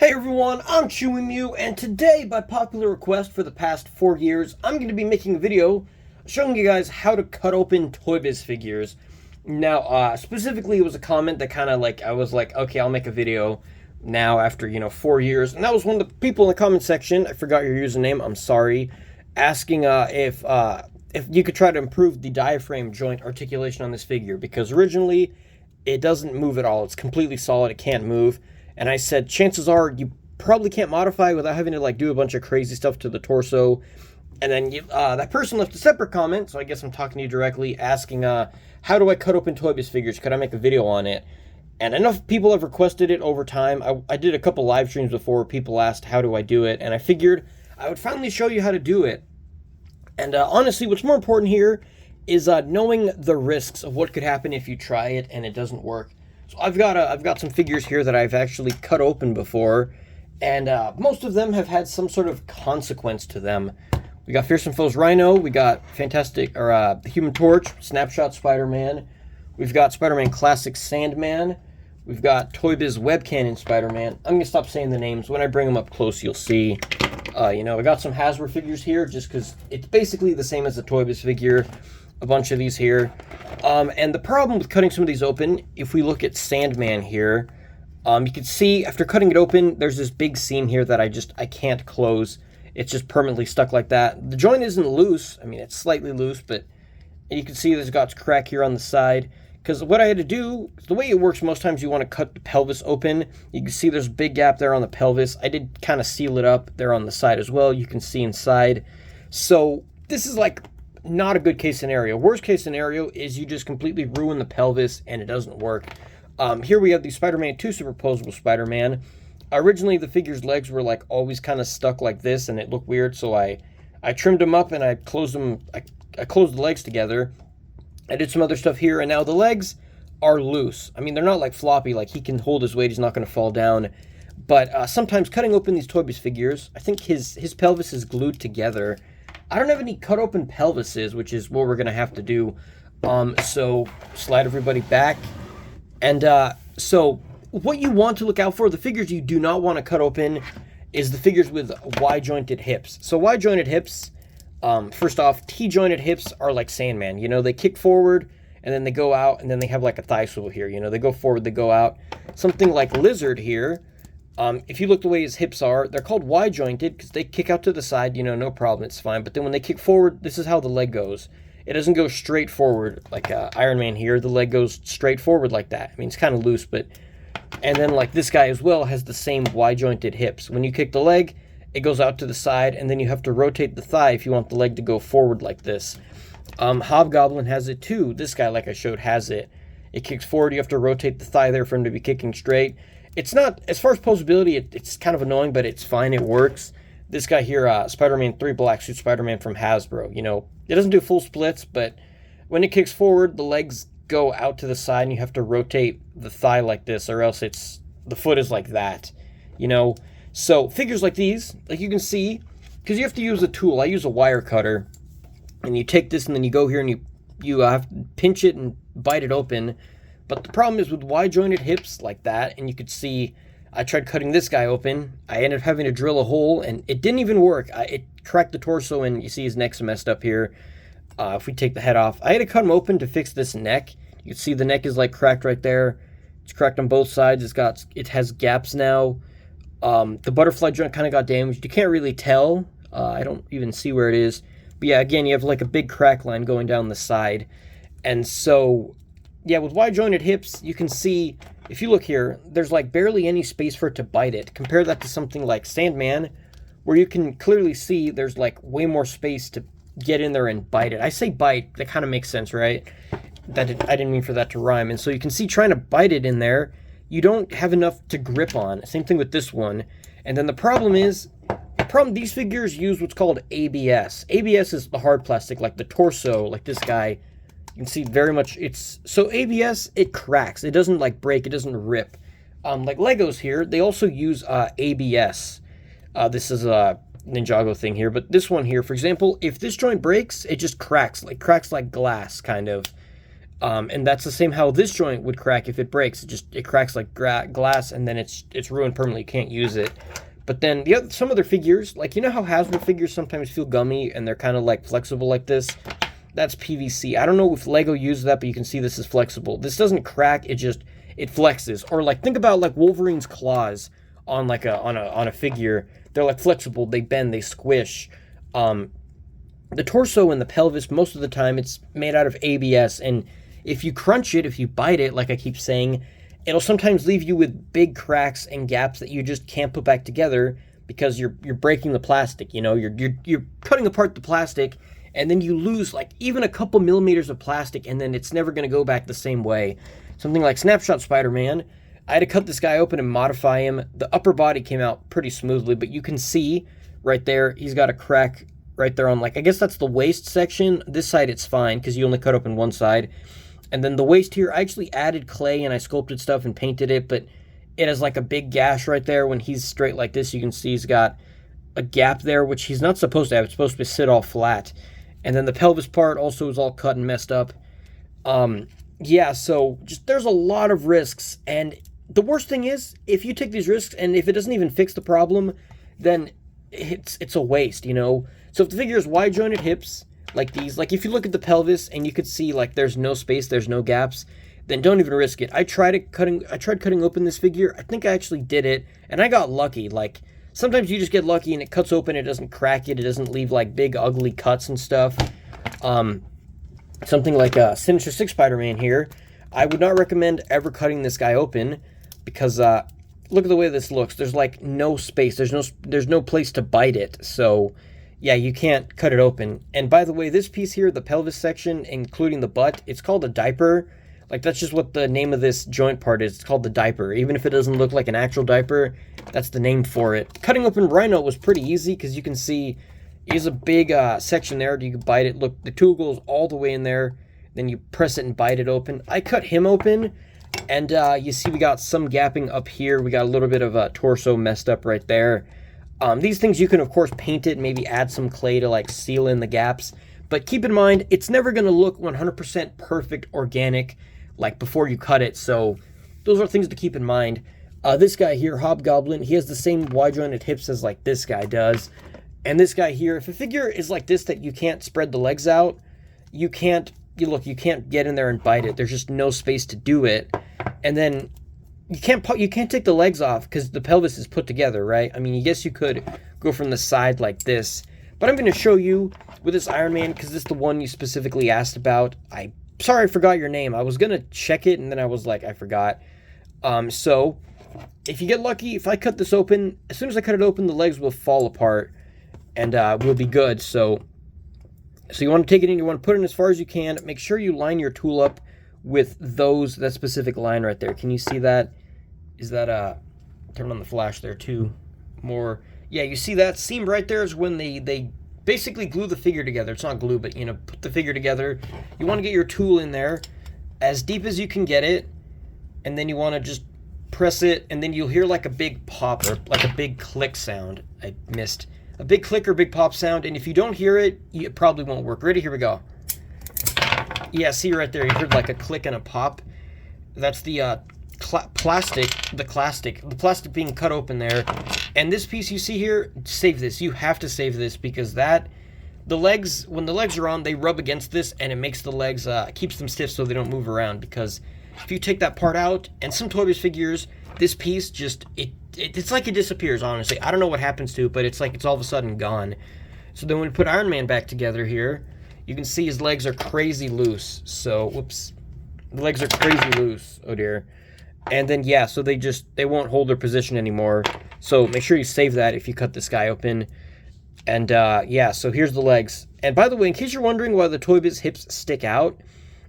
Hey everyone, I'm Chewy Mew, and today, by popular request for the past 4 years, I'm going to be making a video showing you guys how to cut open ToyBiz figures. Now, specifically, it was a comment that kind of I was like, okay, I'll make a video now after, 4 years. And that was one of the people in the comment section, I forgot your username, I'm sorry, asking if you could try to improve the diaphragm joint articulation on this figure, because originally, it doesn't move at all. It's completely solid, it can't move. And I said, chances are you probably can't modify without having to do a bunch of crazy stuff to the torso. And then that person left a separate comment, so I guess I'm talking to you directly, asking, how do I cut open ToyBiz figures? Could I make a video on it? And enough people have requested it over time. I did a couple live streams before. People asked, how do I do it? And I figured I would finally show you how to do it. And honestly, what's more important here is knowing the risks of what could happen if you try it and it doesn't work. So I've got some figures here that I've actually cut open before, and most of them have had some sort of consequence to them. We got Fearsome Foes Rhino, we got the Human Torch, Snapshot Spider-Man, we've got Spider-Man Classic Sandman, we've got ToyBiz Web Cannon Spider-Man. I'm gonna stop saying the names. When I bring them up close, you'll see. I got some Hasbro figures here just because it's basically the same as the ToyBiz figure. A bunch of these here. And the problem with cutting some of these open, if we look at Sandman here, you can see after cutting it open, there's this big seam here that I can't close. It's just permanently stuck like that. The joint isn't loose. I mean, it's slightly loose, but you can see there's got crack here on the side. Because what I had to do, the way it works, most times you want to cut the pelvis open. You can see there's a big gap there on the pelvis. I did kind of seal it up there on the side as well. You can see inside. So this is not a good case scenario. Worst case scenario is you just completely ruin the pelvis and it doesn't work. Here we have the Spider-Man 2 Superposable Spider-Man. Originally the figure's legs were always kind of stuck like this and it looked weird, so I trimmed them up and I closed them. I closed the legs together. I did some other stuff here, and now the legs are loose. I mean, they're not floppy, he can hold his weight, he's not going to fall down. But sometimes cutting open these ToyBiz figures, I think his pelvis is glued together. I don't have any cut open pelvises, which is what we're going to have to do. So slide everybody back. And so what you want to look out for, the figures you do not want to cut open, is the figures with Y-jointed hips. So Y-jointed hips, first off, T-jointed hips are like Sandman. They kick forward and then they go out, and then they have a thigh swivel here. They go forward, they go out. Something like Lizard here. If you look the way his hips are, they're called Y-jointed because they kick out to the side, no problem, it's fine. But then when they kick forward, this is how the leg goes. It doesn't go straight forward like Iron Man here. The leg goes straight forward like that. I mean, it's kind of loose, but... And then this guy as well has the same Y-jointed hips. When you kick the leg, it goes out to the side, and then you have to rotate the thigh if you want the leg to go forward like this. Hobgoblin has it too. This guy, like I showed, has it. It kicks forward, you have to rotate the thigh there for him to be kicking straight. It's not, as far as posability, it's kind of annoying, but it's fine, it works. This guy here, Spider-Man 3 Black Suit Spider-Man from Hasbro, it doesn't do full splits, but when it kicks forward, the legs go out to the side, and you have to rotate the thigh like this, or else the foot is like that, So, figures like these, you can see, because you have to use a tool. I use a wire cutter, and you take this, and then you go here, and you have to pinch it and bite it open. But the problem is with Y-jointed hips like that, and you could see I tried cutting this guy open. I ended up having to drill a hole, and it didn't even work. It cracked the torso, and you see his neck's messed up here. If we take the head off, I had to cut him open to fix this neck. You can see the neck is cracked right there. It's cracked on both sides. It has gaps now. The butterfly joint kind of got damaged. You can't really tell. I don't even see where it is. But yeah, again, you have a big crack line going down the side. And so... yeah, with Y-jointed hips, you can see, if you look here, there's barely any space for it to bite it. Compare that to something like Sandman, where you can clearly see there's way more space to get in there and bite it. I say bite, that kind of makes sense, right? I didn't mean for that to rhyme. And so you can see trying to bite it in there, you don't have enough to grip on. Same thing with this one. And then the problem is, these figures use what's called ABS. ABS is the hard plastic, like the torso, like this guy. You can see very much so ABS, it cracks. It doesn't break, it doesn't rip. Like Legos here, they also use ABS. This is a Ninjago thing here, but this one here, for example, if this joint breaks, it just cracks like glass, kind of. And that's the same how this joint would crack if it breaks. It cracks like glass, and then it's ruined permanently. You can't use it. But then some other figures, like, you know how Hasbro figures sometimes feel gummy and they're kind of like flexible like this? That's PVC. I don't know if Lego uses that, but you can see this is flexible. This doesn't crack, it flexes. Or like, think about like Wolverine's claws on like on a figure. They're like flexible, they bend, they squish. The torso and the pelvis, most of the time it's made out of ABS, and if you crunch it, if you bite it, like I keep saying, it'll sometimes leave you with big cracks and gaps that you just can't put back together because you're breaking the plastic. You know, you're cutting apart the plastic, and then you lose like even a couple millimeters of plastic, and then it's never going to go back the same way. Something like Snapshot Spider-Man, I had to cut this guy open and modify him. The upper body came out pretty smoothly, but you can see right there, he's got a crack right there on, like, I guess that's the waist section. This side it's fine because you only cut open one side. And then the waist here, I actually added clay and I sculpted stuff and painted it, but it has like a big gash right there. When he's straight like this, you can see he's got a gap there, which he's not supposed to have. It's supposed to sit all flat. And then the pelvis part also is all cut and messed up. Yeah, so just there's a lot of risks. And the worst thing is, if you take these risks and if it doesn't even fix the problem, then it's a waste, you know? So if the figure is wide jointed hips, like these, like if you look at the pelvis and you could see like there's no space, there's no gaps, then don't even risk it. I tried cutting open this figure. I think I actually did it, and I got lucky. Like, sometimes you just get lucky and it cuts open, it doesn't crack it doesn't leave like big ugly cuts and stuff. Something like a Sinister Six Spider-Man here, I would not recommend ever cutting this guy open, because look at the way this looks. There's like no space, there's no place to bite it. So yeah, you can't cut it open. And by the way, this piece here, the pelvis section, including the butt, it's called a diaper. Like, that's just what the name of this joint part is. It's called the diaper. Even if it doesn't look like an actual diaper, that's the name for it. Cutting open Rhino was pretty easy because you can see there's a big section there. You can bite it. Look, the tool goes all the way in there. Then you press it and bite it open. I cut him open, and you see we got some gapping up here. We got a little bit of a torso messed up right there. These things you can, of course, paint it, maybe add some clay to like seal in the gaps. But keep in mind, it's never going to look 100% perfect organic like before you cut it. So those are things to keep in mind. This guy here, Hobgoblin, he has the same wide jointed hips as like this guy does. And this guy here, if a figure is like this, that you can't spread the legs out, you can't get in there and bite it. There's just no space to do it. And then you can't take the legs off because the pelvis is put together, right? I mean, I guess you could go from the side like this, but I'm going to show you with this Iron Man because this is the one you specifically asked about. Sorry, I forgot your name. I was going to check it and then I was like, I forgot. So if you get lucky, if I cut this open, as soon as I cut it open, the legs will fall apart and we'll be good. So you want to take it in, you want to put it in as far as you can. Make sure you line your tool up with that specific line right there. Can you see that? Is that turn on the flash there too more? Yeah, you see that seam right there is when they basically glue the figure together. It's not glue, but, you know, put the figure together. You want to get your tool in there as deep as you can get it, and then you want to just press it, and then you'll hear like a big pop or like a big click sound. I missed a big click or big pop sound, and if you don't hear it, it probably won't work. Ready? Here we go. Yeah, see right there, you heard like a click and a pop. That's the plastic being cut open there. And this piece you see here, save this. You have to save this because when the legs are on, they rub against this and it makes the legs, keeps them stiff so they don't move around. Because if you take that part out, and some ToyBiz figures, this piece just, it's like it disappears, honestly. I don't know what happens to it, but it's like it's all of a sudden gone. So then when we put Iron Man back together here, you can see his legs are crazy loose. So, whoops. The legs are crazy loose. Oh dear. And then, yeah, so they won't hold their position anymore. So make sure you save that if you cut this guy open. And, yeah, so here's the legs. And by the way, in case you're wondering why the ToyBiz hips stick out,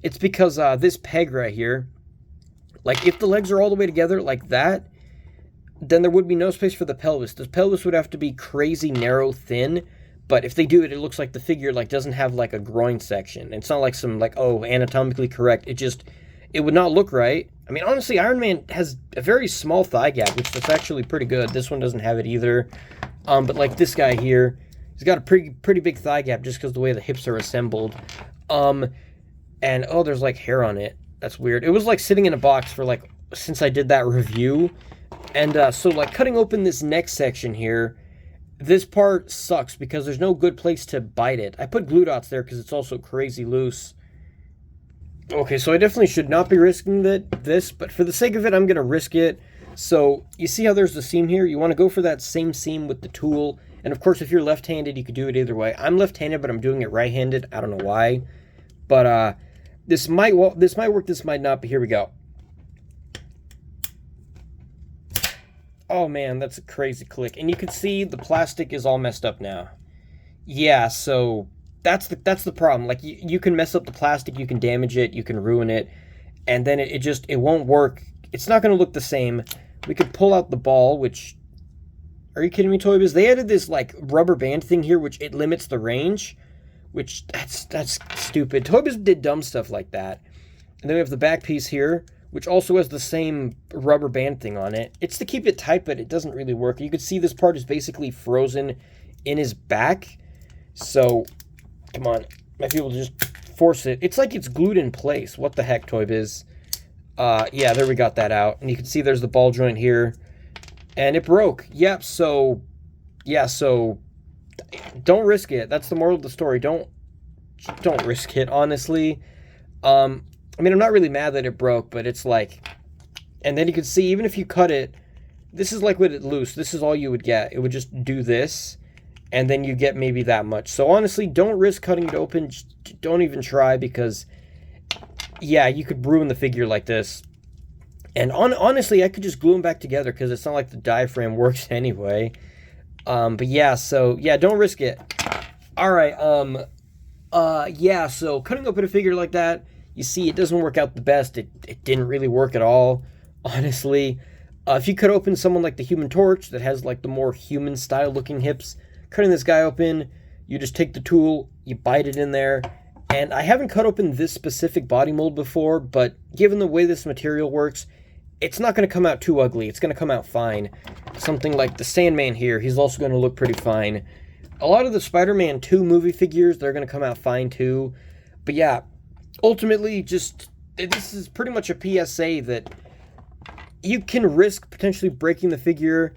it's because this peg right here, like if the legs are all the way together like that, then there would be no space for the pelvis. The pelvis would have to be crazy narrow, thin. But if they do it, it looks like the figure like doesn't have like a groin section. It's not like some like, oh, anatomically correct. It would not look right. I mean, honestly, Iron Man has a very small thigh gap, which is actually pretty good. This one doesn't have it either. But like this guy here, he's got a pretty big thigh gap just because the way the hips are assembled. And And, oh, there's, like, hair on it. That's weird. It was, like, sitting in a box for, like, since I did that review. And, so, like, cutting open this next section here, this part sucks because there's no good place to bite it. I put glue dots there because it's also crazy loose. Okay, so I definitely should not be risking this, but for the sake of it, I'm going to risk it. So, you see how there's the seam here? You want to go for that same seam with the tool. And, of course, if you're left-handed, you could do it either way. I'm left-handed, but I'm doing it right-handed. I don't know why. But, this might work, this might not, but here we go. Oh, man, that's a crazy click. And you can see the plastic is all messed up now. Yeah, so that's the problem. Like, you can mess up the plastic, you can damage it, you can ruin it, and then it won't work. It's not going to look the same. We could pull out the ball, which... Are you kidding me, ToyBiz? They added this, like, rubber band thing here, which it limits the range, which, that's stupid. ToyBiz did dumb stuff like that. And then we have the back piece here, which also has the same rubber band thing on it. It's to keep it tight, but it doesn't really work. You can see this part is basically frozen in his back. So, come on. Might be able to just force it. It's like it's glued in place. What the heck, ToyBiz? Yeah, there we got that out. And you can see there's the ball joint here. And it broke. Yep, so... Yeah, so... Don't risk it. That's the moral of the story. Don't risk it, honestly. I mean, I'm not really mad that it broke, but it's like... And then you can see, even if you cut it, this is like with it loose. This is all you would get. It would just do this, and then you get maybe that much. So honestly, don't risk cutting it open. Just don't even try, because... Yeah, you could ruin the figure like this. And honestly, I could just glue them back together, because it's not like the diaphragm works anyway. But yeah, so, yeah, don't risk it. Alright, yeah, so cutting open a figure like that, you see, it doesn't work out the best. It didn't really work at all, honestly. If you cut open someone like the Human Torch that has, like, the more human-style looking hips, cutting this guy open, you just take the tool, you bite it in there. And I haven't cut open this specific body mold before, but given the way this material works, it's not going to come out too ugly. It's going to come out fine. Something like the Sandman here, he's also going to look pretty fine. A lot of the Spider-Man 2 movie figures, they're going to come out fine too. But yeah, ultimately, just, this is pretty much a PSA that you can risk potentially breaking the figure,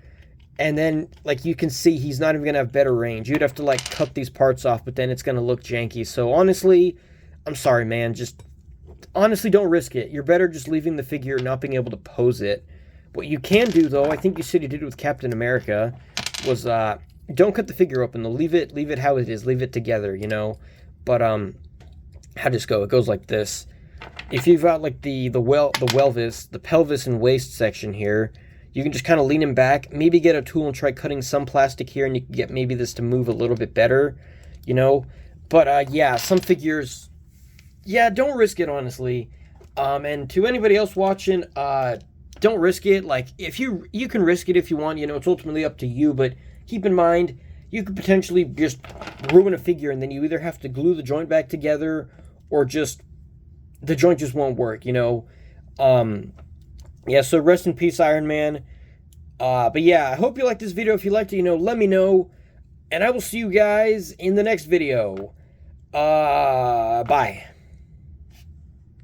and then, like, you can see he's not even going to have better range. You'd have to, like, cut these parts off, but then it's going to look janky. So honestly, I'm sorry, man, just... Honestly, don't risk it. You're better just leaving the figure, not being able to pose it. What you can do, though, I think you said you did it with Captain America, was, don't cut the figure open. Leave it how it is. Leave it together, you know? But, how does it go? It goes like this. If you've got, like, the pelvis and waist section here, you can just kind of lean him back, maybe get a tool and try cutting some plastic here, and you can get maybe this to move a little bit better, you know? But, yeah, some figures... Yeah, don't risk it, honestly. And to anybody else watching, don't risk it. Like, if you can risk it if you want, you know, it's ultimately up to you, but keep in mind, you could potentially just ruin a figure, and then you either have to glue the joint back together, or just, the joint just won't work, you know? Yeah, so rest in peace, Iron Man. But yeah, I hope you liked this video. If you liked it, you know, let me know, and I will see you guys in the next video. Bye.